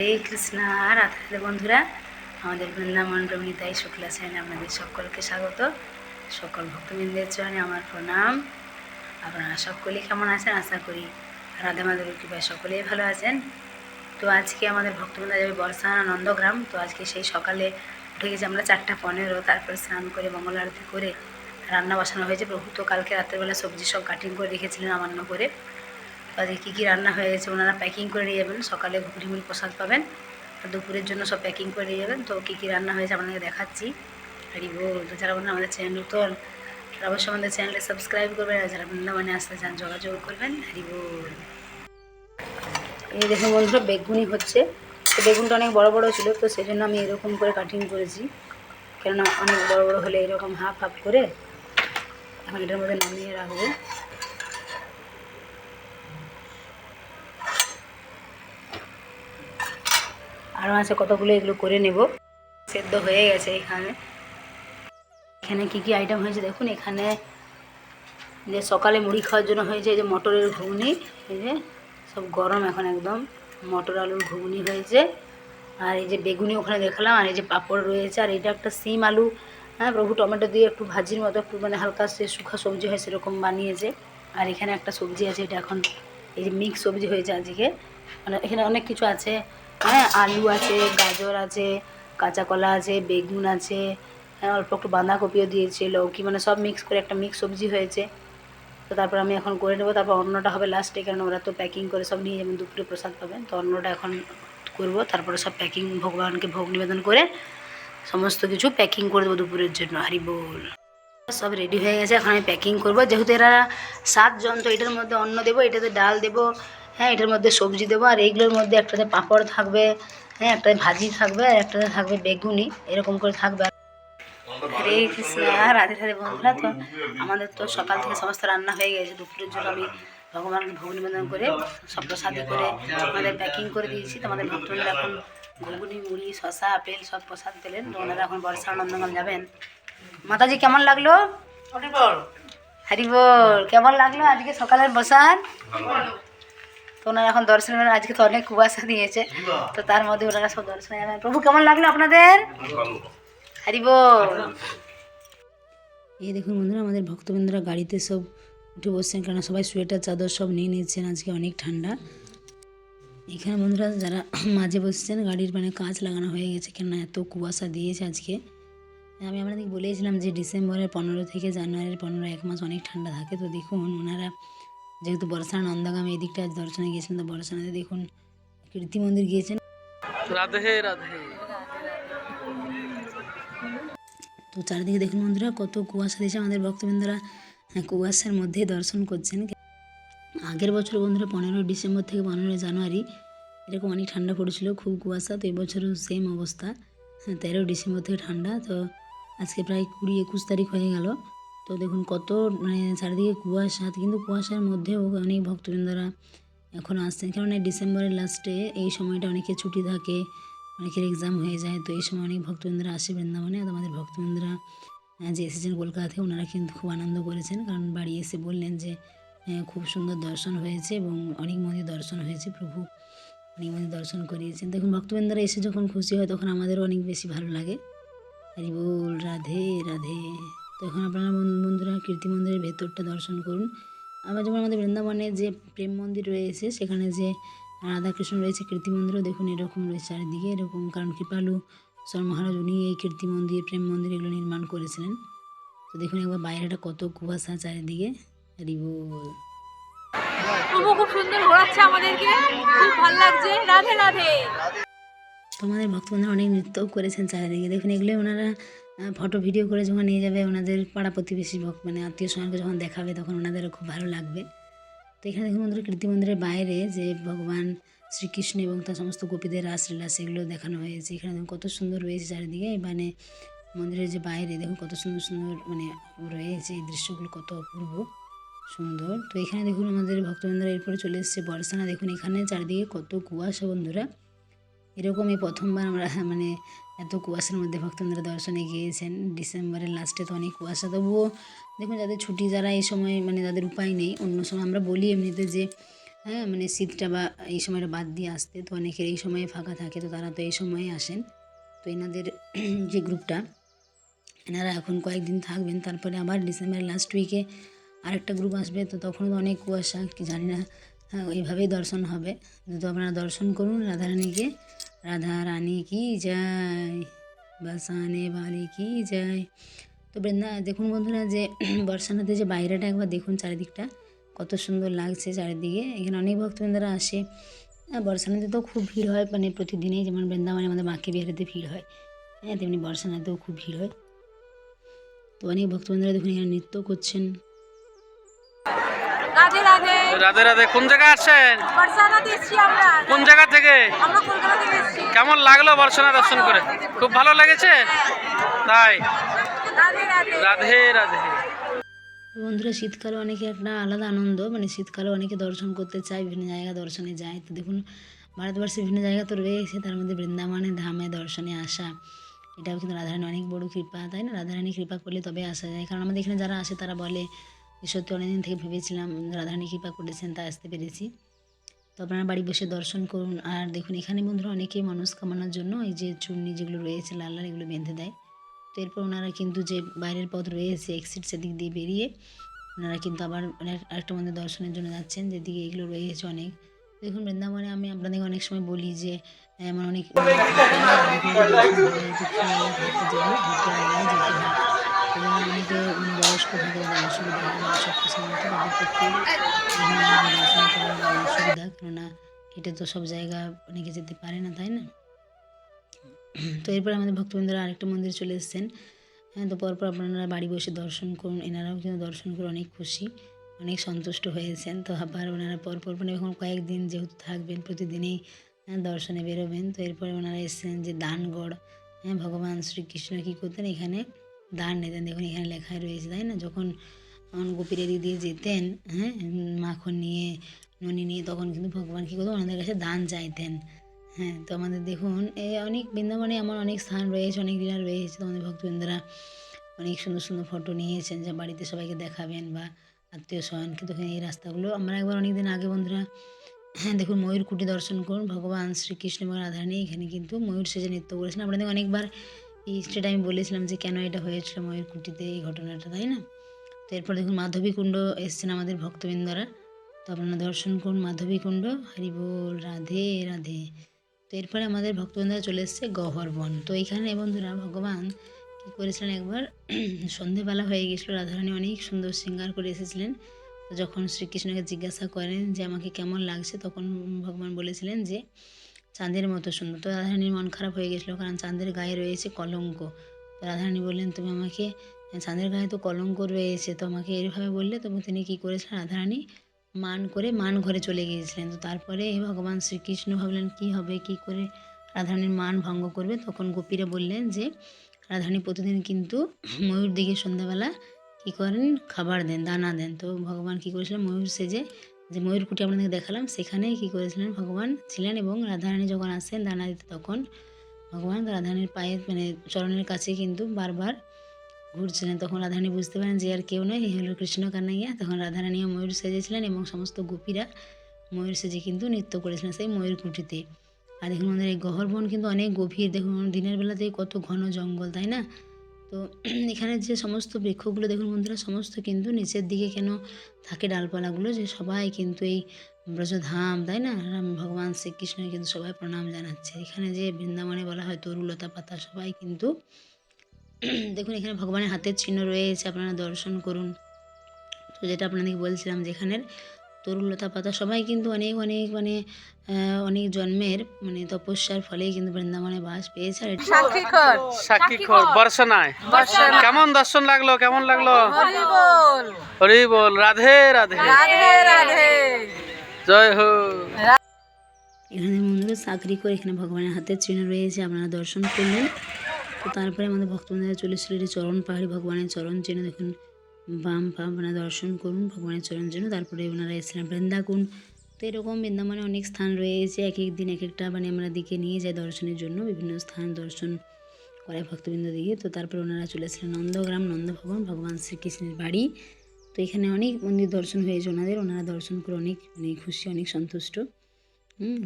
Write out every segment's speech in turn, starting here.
হরে কৃষ্ণা। রাধে বন্ধুরা, আমাদের বৃন্দাবন রমণীতাই শুক্লা চ্যানেলে আপনাদের সকলকে স্বাগত। সকল ভক্তবৃন্দের চরণে আমার প্রণাম। আপনারা সকলেই কেমন আছেন? আশা করি রাধা মাধবের কৃপায় সকলেই ভালো আছেন। তো আজকে আমাদের ভক্তবৃন্দ যাবে বর্ষানা নন্দগ্রাম। তো আজকে সেই সকালে উঠে গেছি আমরা 4:15, তারপরে স্নান করে মঙ্গল আরতি করে রান্না বসানো হয়েছে। প্রভু তো কালকে রাত্রেবেলা সবজি সব কাটিং করে রেখেছিলেন আমান্য করে। তো আজকে কী কী রান্না হয়ে গেছে ওনারা প্যাকিং করে নিয়ে যাবেন। সকালে ঘুগনি মুড়ি প্রসাদ পাবেন, আর দুপুরের জন্য সব প্যাকিং করে নিয়ে যাবেন। তো কী কী রান্না হয়েছে আপনাদেরকে দেখাচ্ছি। হরি বল। তো যারা বলুন আমাদের চ্যানেল নতুন, তারা অবশ্যই আমাদের চ্যানেলটা সাবস্ক্রাইব করবেন, আর যারা বৃন্দাবনে আসতে চান যোগাযোগ করবেন। হরি বল। এই দেখুন বন্ধুরা, বেগুনি হচ্ছে। তো বেগুনটা অনেক বড় বড় ছিল, তো সেই জন্য আমি এরকম করে কাটিং করেছি, কেননা অনেক বড় বড় হলে এরকম হাফ হাফ করে এখন এটার মধ্যে নামিয়ে রাখবো। আরও আছে কতগুলো, এগুলো করে নেব। সেদ্ধ হয়ে গেছে। এখানে কী কী আইটেম হয়েছে দেখুন। এখানে যে সকালে মুড়ি খাওয়ার জন্য হয়েছে, এই যে মটরের ঘুগনি, এই যে সব গরম এখন একদম মটর আলুর ঘুগনি হয়েছে। আর এই যে বেগুনি ওখানে দেখালাম, আর এই যে পাঁপড় রয়েছে, আর এটা একটা সিম আলু, হ্যাঁ প্রভু, টমেটো দিয়ে একটু ভাজির মতো, একটু মানে হালকা সে শুকা সবজি হয় সেরকম বানিয়েছে। আর এখানে একটা সবজি আছে, এটা এখন এই যে মিক্স সবজি হয়েছে আজকে। মানে এখানে অনেক কিছু আছে, হ্যাঁ আলু আছে, গাজর আছে, কাঁচা কলা আছে, বেগুন আছে, হ্যাঁ অল্প একটু বাঁধাকপিও দিয়েছে, লৌকি, মানে সব মিক্স করে একটা মিক্স সবজি হয়েছে। তো তারপর আমি এখন করে নেবো, তারপর অন্নটা হবে লাস্টে, কারণ ওরা তো প্যাকিং করে সব নিয়ে যাবেন, দুপুরে প্রসাদ পাবেন। তো অন্নটা এখন করব, তারপরে সব প্যাকিং ভগবানকে ভোগ নিবেদন করে সমস্ত কিছু প্যাকিং করে দেবো দুপুরের জন্য। হরি বল। সব রেডি হয়ে গেছে, এখন আমি প্যাকিং করবো। যেহেতু এরা 7 জন, তো এটার মধ্যে অন্ন দেবো, এটাতে ডাল দেবো, হ্যাঁ এটার মধ্যে সবজি দেবো, আর এইগুলোর মধ্যে একটাতে পাঁপড় থাকবে, হ্যাঁ একটাতে ভাজি থাকবে, আর একটাতে থাকবে বেগুনি, এরকম করে থাকবে। হরে কৃষ্ণ। রাধে রাধে বন্ধুরা। তো আমাদের তো সকাল থেকে সমস্ত রান্না হয়ে গেছে। দুপুরের জন্য আমি ভগবানকে ভোগ নিবেদন করে সব প্রসাদি করে আমাদের প্যাকিং করে দিয়েছি। তো আমাদের ভক্তরা এখন ঘুগনি মুড়ি শশা আপেল সব প্রসাদ পেলেন। তো ওনারা এখন বর্ষা নন্দনকানন যাবেন। মাতাজি কেমন লাগলো? হরি বল। কেমন লাগলো আজকে সকালের প্রসাদ? তো ওনারা এখন দর্শন নেবেন। আজকে তো অনেক কুয়াশা দিয়েছে, তো তার মধ্যে ওনারা সব দর্শনে যাবেন। প্রভু কেমন লাগলো আপনাদের? হরি বল। এই দেখুন বন্ধুরা, আমাদের ভক্তবৃন্দরা গাড়িতে সব উঠে বসছেন, কারণ সবাই সোয়েটার চাদর সব নিয়ে নিচ্ছেন, আজকে অনেক ঠান্ডা। এখানে বন্ধুরা যারা মাঝে বসছেন, গাড়ির মানে কাঁচ লাগানো হয়ে গেছে, কেননা এত কুয়াশা দিয়েছে আজকে। আমি আপনাদের বলেছিলাম যে ডিসেম্বরের 15 থেকে জানুয়ারির 15 এক মাস অনেক ঠান্ডা থাকে। তো দেখুন ওনারা যেহেতু বর্ষানা নন্দগাম এই দিকটা দর্শনে গিয়েছেন, তো বর্ষানাতে দেখুন কীর্তি মন্দির গিয়েছেন। রাধে রাধে। তো চারিদিকে দেখুন বন্ধুরা কত কুয়াশা দিয়েছে। আমাদের ভক্তবৃন্দরা কুয়াশার মধ্যেই দর্শন করছেন। আগের বছর বন্ধুরা 15 ডিসেম্বর থেকে 15 জানুয়ারি এরকম অনেক ঠান্ডা পড়েছিল, খুব কুয়াশা। তো এবছরও সেম অবস্থা, 13 ডিসেম্বর থেকে ঠান্ডা। তো আজকে প্রায় 20-21 তারিখ হয়ে গেল। তো দেখুন কত মানে চারিদিকে কুয়াশা, কিন্তু কুয়াশার মধ্যেও অনেক ভক্তবৃন্দরা এখন আসছেন, কারণ এই ডিসেম্বরের লাস্টে এই সময়টা অনেকের ছুটি থাকে, অনেকের এক্সাম হয়ে যায়। তো এই সময় অনেক ভক্তবৃন্দরা আসে বৃন্দাবনে। আর আমাদের ভক্তবৃন্দরা যে এসেছেন কলকাতা থেকে, ওনারা কিন্তু খুব আনন্দ করেছেন, কারণ বাড়ি এসে বললেন যে খুব সুন্দর দর্শন হয়েছে এবং অনেক মন্দির দর্শন হয়েছে, প্রভু অনেক মন্দির দর্শন করিয়েছেন। দেখুন ভক্তবৃন্দরা এসে যখন খুশি হয়, তখন আমাদেরও অনেক বেশি ভালো লাগে। হরি বল। রাধে রাধে। তো এখন আপনারা বন্ধুরা কীর্তি মন্দিরের ভেতরটা দর্শন করুন। আবার যেমন আমাদের বৃন্দাবনে যে প্রেম মন্দির রয়েছে, সেখানে যে রাধাকৃষ্ণ রয়েছে, কীর্তি মন্দিরও দেখুন এরকম রয়েছে চারিদিকে এরকম, কারণ কৃপালু স্বর মহারাজ উনি এই কীর্তি মন্দির প্রেম মন্দির এগুলো নির্মাণ করেছিলেন। তো দেখুন একবার বাইরেটা কত কুয়াশা চারিদিকে। হরি বল। খুব সুন্দর ঘোরাচ্ছে আমাদেরকে, খুব ভালো লাগছে। রাধে রাধে। তোমাদের ভক্তবৃন্দরা অনেক নৃত্যও করেছেন চারিদিকে। দেখুন এগুলোই ওনারা ফটো ভিডিও করে যখন নিয়ে যাবে ওনাদের পাড়া প্রতিবেশী মানে আত্মীয় স্বজনকে যখন দেখাবে, তখন ওনাদেরও খুব ভালো লাগবে। তো এখানে দেখুন বন্ধুরা কীর্তি মন্দিরের বাইরে যে ভগবান শ্রীকৃষ্ণ এবং তার সমস্ত গোপীদের রাসলীলা সেগুলো দেখানো হয়েছে। এখানে দেখুন কত সুন্দর রয়েছে চারিদিকে, মানে মন্দিরের যে বাইরে দেখুন কত সুন্দর সুন্দর মানে রয়েছে, এই দৃশ্যগুলো কত অপূর্ব সুন্দর। তো এখানে দেখুন আমাদের ভক্তবৃন্দরা এরপরে চলে এসেছে বর্ষানা। দেখুন এখানে চারিদিকে কত কুয়াশা বন্ধুরা, এরকমই প্রথমবার আমরা মানে এত কুয়াশার মধ্যে ভক্তবৃন্দরা দর্শনে গিয়েছেন। ডিসেম্বরের লাস্টে তো অনেক কুয়াশা, তবুও দেখুন যাদের ছুটি, যারা এই সময় মানে যাদের উপায় নেই, অন্য সময় আমরা বলি এমনিতে যে হ্যাঁ, মানে শীতটা বা এই সময়টা বাদ দিয়ে আসতে, তো অনেকের এই সময়ে ফাঁকা থাকে, তো তারা তো এই সময়ে আসেন। তো এনাদের যে গ্রুপটা, এনারা এখন কয়েকদিন থাকবেন, তারপরে আবার ডিসেম্বরের লাস্ট উইকে আরেকটা গ্রুপ আসবে। তো তখন তো অনেক কুয়াশা, কি জানি না। হ্যাঁ, ওইভাবেই দর্শন হবে। তো আপনারা দর্শন করুন রাধারানীকে। রাধা রানী কি যায়, বাসানে বালি কি যায়। তো দেখুন বন্ধুরা, যে বর্ষানাতে যে বাইরেটা একবার দেখুন, চারিদিকটা কত সুন্দর লাগছে চারিদিকে। এখানে অনেক ভক্তবৃন্দরা আসে। বর্ষানাতে তো খুব ভিড় হয়, মানে প্রতিদিনই, যেমন বৃন্দাবনে আমাদের বাঁকে বিহারিতে ভিড় হয়, হ্যাঁ, তেমনি বর্ষানাতেও খুব ভিড় হয়। তো অনেক ভক্তবৃন্দরা দেখুন এখানে নৃত্য করছেন। রাধে রাধে। রাধে রাধে। কোন জায়গায় আসছেন? বর্ষানাতে এসেছি আমরা। কোন জায়গা থেকে? আমরা কলকাতা থেকে এসেছি। কেমন লাগলো বর্ষনা দর্শন করে? খুব ভালো লেগেছে? তাই? রাধে রাধে। রাধে রাধে। বন্ধুরা, শীতকালে অনেকে একটা আলাদা আনন্দ, মানে শীতকালে অনেকে দর্শন করতে চায়, বিভিন্ন জায়গা দর্শনে যায়। তো দেখুন, ভারতবর্ষে বিভিন্ন জায়গা তো রয়েছে, তার মধ্যে বৃন্দাবনের ধামে দর্শনে আসা, এটাও কিন্তু রাধারানী অনেক বড় কৃপা, তাই না? রাধারানী কৃপা করলে তবে আসা যায়। কারণ আমাদের এখানে যারা আসে তারা বলে যে সত্যি অনেকদিন থেকে ভেবেছিলাম, রাধারানী কৃপা করেছেন, তাই আসতে পেরেছি। তো আপনারা বাড়ি বসে দর্শন করুন। আর দেখুন, এখানে বন্ধুরা অনেকেই মনস্কামনার জন্য এই যে চূর্ণি যেগুলো রয়েছে লাল লাল, এগুলো বেঁধে দেয়। তো এরপর ওনারা কিন্তু যে বাইরের পথ রয়েছে এক্সিট, সেদিক দিয়ে বেরিয়ে ওনারা কিন্তু আবার আরেকটা মন্দির দর্শনের জন্য যাচ্ছেন, যেদিকে এগুলো রয়েছে অনেক। দেখুন, বৃন্দাবনে আমি আপনাদের অনেক সময় বলি যে এমন অনেক অনেকে বয়স্ক থাকে, তাদের অসুবিধা হয়, শক্তি সামর্থ্য তাদের পক্ষে দর্শন করার অসুবিধা, কেননা হেঁটে তো সব জায়গা অনেকে যেতে পারে না, তাই না? তো এরপর আমাদের ভক্তবৃন্দরা আরেকটা মন্দির চলে এসেছেন। হ্যাঁ, তো পরপর আপনারা বাড়ি বসে দর্শন করুন। এনারাও কিন্তু দর্শন করে অনেক খুশি, অনেক সন্তুষ্ট হয়েছেন। তো আবার ওনারা পরপর, মানে এখন কয়েকদিন যেহেতু থাকবেন, প্রতিদিনই দর্শনে বেরোবেন। তো এরপরে ওনারা এসেছেন যে দানগড়। হ্যাঁ, ভগবান শ্রীকৃষ্ণ কী করতেন, এখানে দান নিতেন। দেখুন এখানে লেখাই রয়েছে, তাই না? যখন গোপীরা এদিক দিয়ে যেতেন, হ্যাঁ, মাখন নিয়ে, ননি নিয়ে, তখন কিন্তু ভগবান কী করতেন, ওনাদের কাছে দান চাইতেন। হ্যাঁ, তো আমাদের দেখুন এই অনেক বৃন্দাবনে এমন অনেক স্থান রয়েছে, অনেক লীলা রয়েছে। তো আমাদের ভক্তবৃন্দরা অনেক সুন্দর সুন্দর ফটো নিয়েছেন, যা বাড়িতে সবাইকে দেখাবেন বা আত্মীয় স্বজনকে। তো এই রাস্তাগুলো আমরা একবার অনেক দিন আগে বন্ধুরা, হ্যাঁ, দেখুন ময়ূরকুটি দর্শন করুন। ভগবান শ্রীকৃষ্ণ এবং রাধারানী এখানে কিন্তু ময়ূর সেজে নৃত্য করেছেন। আপনাদের অনেকবার এই হিস্ট্রিটা আমি বলেছিলাম যে কেন এটা হয়েছিল ময়ূরকুটিতে, এই ঘটনাটা, তাই না? তো এরপর দেখুন মাধবী কুণ্ড এসছেন আমাদের ভক্তবৃন্দরা। তো আপনারা দর্শন করুন মাধবী কুণ্ড। হরি বল, রাধে রাধে। তো এরপরে আমাদের ভক্তবৃন্দরা চলে এসছে গহ্বর। তো এইখানে বন্ধুরা ভগবান কী করেছিলেন, একবার সন্ধেবেলা হয়ে গেছিলো, রাধারানী অনেক সুন্দর শৃঙ্গার করে এসেছিলেন। তো যখন শ্রীকৃষ্ণকে জিজ্ঞাসা করেন যে আমাকে কেমন লাগছে, তখন ভগবান বলেছিলেন যে চাঁদের মতো সুন্দর। তো রাধারানীর মন খারাপ হয়ে গেছিলো, কারণ চাঁদের গায়ে রয়েছে কলঙ্ক। তো রাধারানী বললেন, তুমি আমাকে, চাঁদের গায়ে তো কলঙ্ক রয়েছে, তো আমাকে এরভাবে বললে। তবু তিনি কী করেছিলেন, রাধারানী মান করে মান ঘরে চলে গিয়েছিলেন। তো তারপরে ভগবান শ্রীকৃষ্ণ ভাবলেন কী হবে, কী করে রাধারানীর মান ভঙ্গ করবে। তখন গোপীরা বললেন যে রাধারানী প্রতিদিন কিন্তু ময়ূর দিকে সন্ধ্যাবেলা কী করেন, খাবার দেন, দানা দেন। তো ভগবান কী করেছিলেন, ময়ূর সেজে, যে ময়ূরকুটি আপনাদের দেখালাম, সেখানে কী করেছিলেন, ভগবান ছিলেন। এবং রাধারানী যখন আসেন দানা দিতে, তখন ভগবান রাধারানীর পায়ে, মানে চরণের কাছে কিন্তু বারবার ঘুরছিলেন। তখন রাধারানী বুঝতে পারেন যে আর কেউ নয়, এই হলো কৃষ্ণ কানাইয়া। তখন রাধারানীও ময়ূর সেজেছিলেন এবং সমস্ত গোপীরা ময়ূর সেজে কিন্তু নৃত্য করেছিলেন সেই ময়ূরকুটিতে। আর দেখুন আমাদের এই গহ্বর কিন্তু অনেক গভীর। দেখুন দিনের বেলাতেই কত ঘন জঙ্গল, তাই না? তো এখানে যে সমস্ত বৃক্ষগুলো দেখুন বন্ধুরা, সমস্ত কিন্তু নিচের দিকে কেন থাকে ডালপালাগুলো, যে সবাই কিন্তু এই ব্রজধাম, তাই না, ভগবান শ্রীকৃষ্ণকে কিন্তু সবাই প্রণাম জানাচ্ছে। এখানে যে বৃন্দাবনে বলা হয় তরুলতা পাতা, সবাই কিন্তু দেখুন এখানে ভগবানের হাতের চিহ্ন রয়েছে, আপনারা দর্শন করুন। তো যেটা আপনাদেরকে বলছিলাম, যেখানের তরুলতা পাতা, সবাই কিন্তু অনেক অনেক মানে অনেক জন্মের মানে তপস্যার ফলেই কিন্তু বৃন্দাবনে বাস পেয়েছে। আর সাক্ষীখোর বর্ষনায় কেমন দর্শন লাগলো, কেমন লাগলো? হরি বল, হরি বল, রাধে রাধে। রাধে রাধে। জয় হো। এখানে বন্ধুরা চাকরি করে, এখানে ভগবানের হাতের চিহ্ন রয়েছে, আপনারা দর্শন করলেন। তো তারপরে আমাদের ভক্তবৃন্দরা চলে এসেছিল এটি চরণ পাহাড়ি, ভগবানের চরণ চিহ্ন দেখুন, বাম পা, আপনারা দর্শন করুন ভগবানের চরণ চিহ্ন। তারপরে ওনারা এসেছিলেন বৃন্দাকুণ্ড। তো এরকম বৃন্দাবনে অনেক স্থান রয়েছে, এক এক দিন এক একটা মানে আমরা দিকে নিয়ে যাই দর্শনের জন্য, বিভিন্ন স্থান দর্শন করে ভক্তবৃন্দ দিকে। তো তারপরে ওনারা চলে এসেছিলেন নন্দগ্রাম, নন্দভবন, ভগবান শ্রীকৃষ্ণের বাড়ি। তো এখানে অনেক মন্দির দর্শন হয়েছে ওনারা দর্শন করে অনেক খুশি, অনেক সন্তুষ্ট।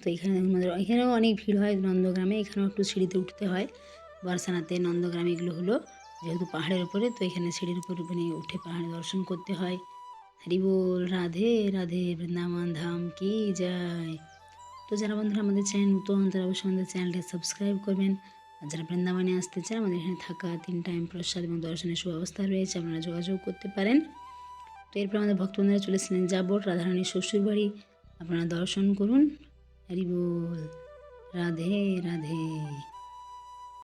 তো এখানে দেখুন আমাদের এখানেও অনেক ভিড় হয় নন্দগ্রামে, এখানেও একটু সিঁড়িতে উঠতে হয় বর্ষানাতে। নন্দগ্রামে এগুলো হলো যেহেতু পাহাড়ের উপরে, তো এখানে সিঁড়ির উপর উঠে পাহাড়ে দর্শন করতে হয়। হরি বল, রাধে রাধে, বৃন্দাবন ধাম কি যায়। তো যারা বন্ধুরা আমাদের চ্যানেল নতুন তারা অবশ্যই আমাদের চ্যানেলটা সাবস্ক্রাইব করবেন। আর যারা বৃন্দাবনে আসতে চান, আমাদের এখানে থাকা 3 টাইম প্রসাদ এবং দর্শনের সুব্যবস্থা রয়েছে, আপনারা যোগাযোগ করতে পারেন। তো এরপর আমাদের ভক্তবন্ধুরা চলেছিলেন যাবট রাধারানীর শ্বশুর বাড়ি, আপনারা দর্শন করুন। হরি বল, রাধে রাধে।